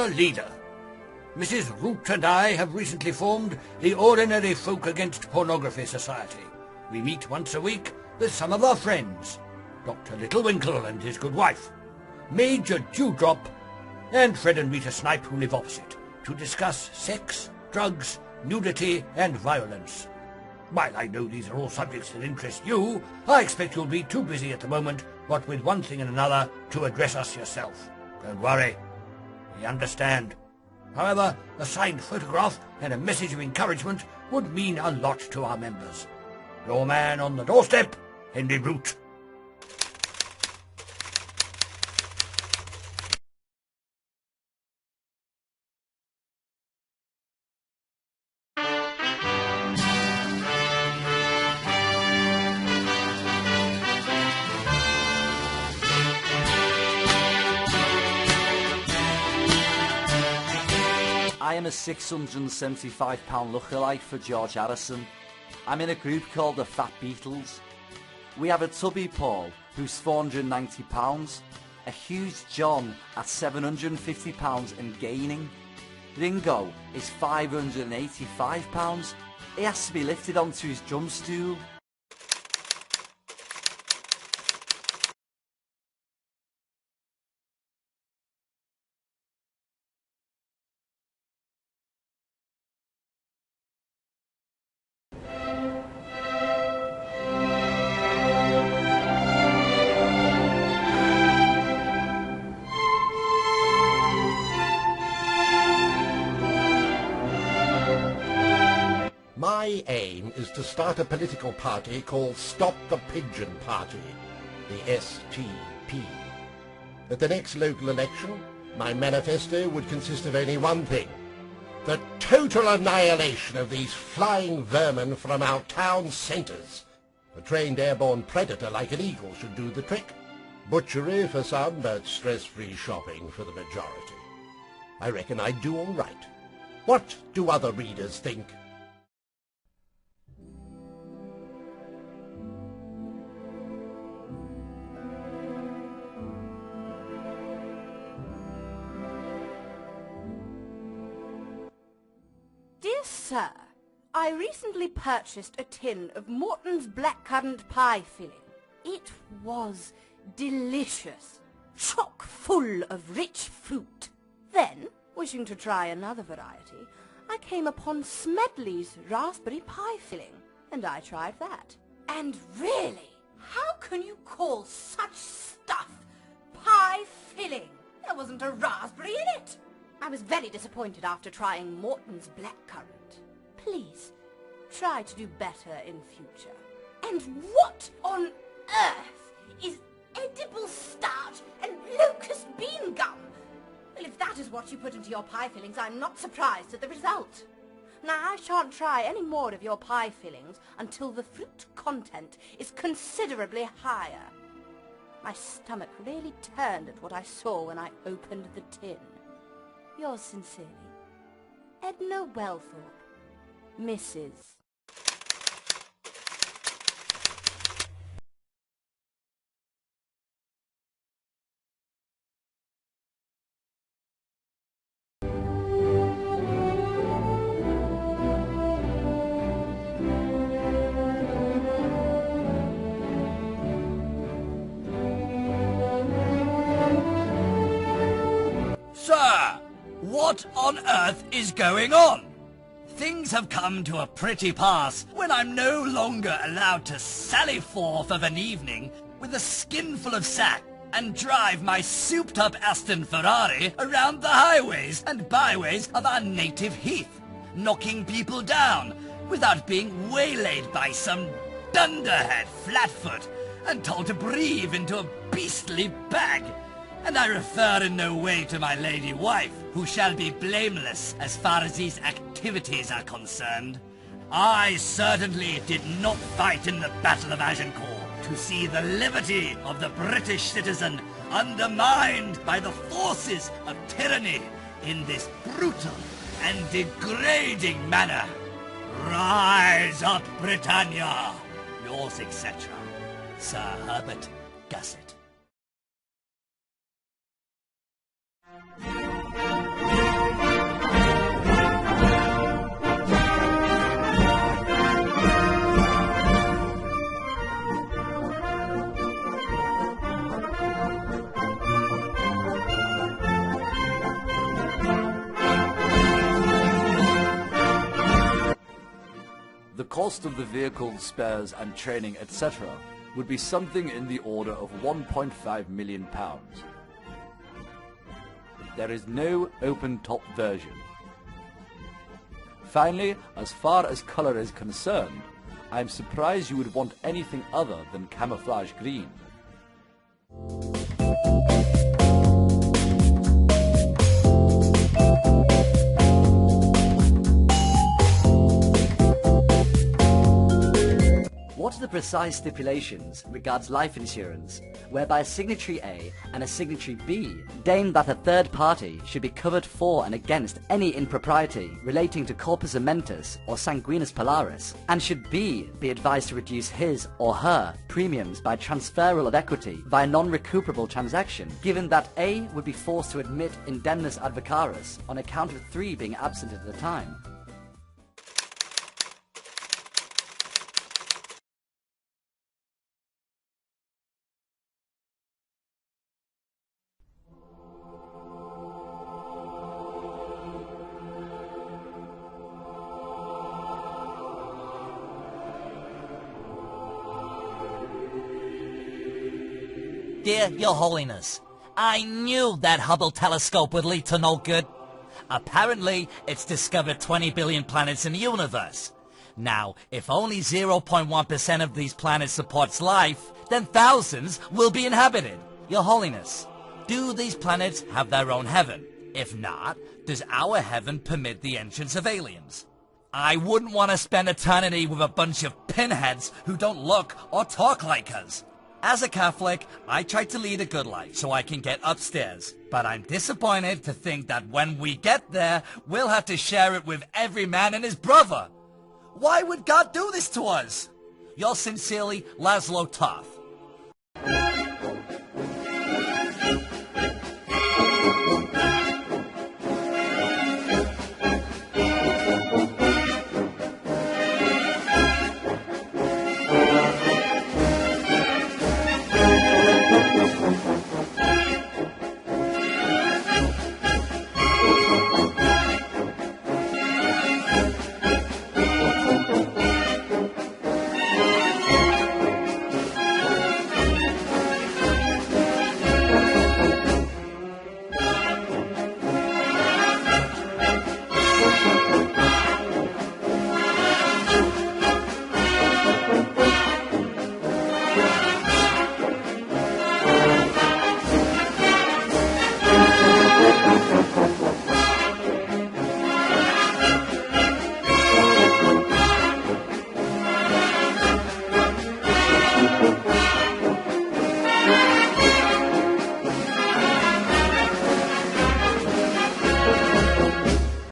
Dear Leader, Mrs. Root and I have recently formed the Ordinary Folk Against Pornography Society. We meet once a week with some of our friends, Dr. Littlewinkle and his good wife, Major Dewdrop, and Fred and Rita Snipe, who live opposite, to discuss sex, drugs, nudity, and violence. While I know these are all subjects that interest you, I expect you'll be too busy at the moment, what with one thing and another, to address us yourself. Don't worry. We understand. However, a signed photograph and a message of encouragement would mean a lot to our members. Your man on the doorstep, Henry Root. I am a £675 lookalike for George Harrison. I'm in a group called the Fat Beatles. We have a Tubby Paul, who's £490, a huge John at £750 and gaining. Ringo is £585. He has to be lifted onto his drum stool. My aim is to start a political party called Stop the Pigeon Party, the STP. At the next local election, my manifesto would consist of only one thing: the total annihilation of these flying vermin from our town centres. A trained airborne predator like an eagle should do the trick. Butchery for some, but stress-free shopping for the majority. I reckon I'd do all right. What do other readers think? Dear Sir, I recently purchased a tin of Morton's blackcurrant pie filling. It was delicious, chock full of rich fruit. Then, wishing to try another variety, I came upon Smedley's raspberry pie filling, and I tried that. And really, how can you call such stuff pie filling? There wasn't a raspberry in it. I was very disappointed after trying Morton's blackcurrant. Please, try to do better in future. And what on earth is edible starch and locust bean gum? Well, if that is what you put into your pie fillings, I'm not surprised at the result. Now, I shan't try any more of your pie fillings until the fruit content is considerably higher. My stomach really turned at what I saw when I opened the tin. Yours sincerely, Edna Wellthorpe, Mrs. Sir, what on earth is going on? Things have come to a pretty pass when I'm no longer allowed to sally forth of an evening with a skinful of sack and drive my souped-up Aston Ferrari around the highways and byways of our native heath, knocking people down without being waylaid by some dunderhead flatfoot and told to breathe into a beastly bag. And I refer in no way to my lady wife, who shall be blameless as far as these activities are concerned. I certainly did not fight in the Battle of Agincourt to see the liberty of the British citizen undermined by the forces of tyranny in this brutal and degrading manner. Rise up, Britannia! Yours, etc., Sir Herbert Gusset. cost of the vehicle, spares and training, etc. would be something in the order of £1.5 million. There is no open-top version. Finally, as far as colour is concerned, I'm surprised you would want anything other than camouflage green. What are the precise stipulations regards life insurance, whereby a signatory A and a signatory B deem that a third party should be covered for and against any impropriety relating to corpus mentis or sanguinis polaris, and should B be advised to reduce his or her premiums by transferal of equity via non-recuperable transaction, given that A would be forced to admit indemnis advocaris on account of 3 being absent at the time. Dear Your Holiness, I knew that Hubble telescope would lead to no good. Apparently, it's discovered 20 billion planets in the universe. Now, if only 0.1% of these planets supports life, then thousands will be inhabited. Your Holiness, do these planets have their own heaven? If not, does our heaven permit the entrance of aliens? I wouldn't want to spend eternity with a bunch of pinheads who don't look or talk like us. As a Catholic, I try to lead a good life so I can get upstairs. But I'm disappointed to think that when we get there, we'll have to share it with every man and his brother. Why would God do this to us? Yours sincerely, Laszlo Toth.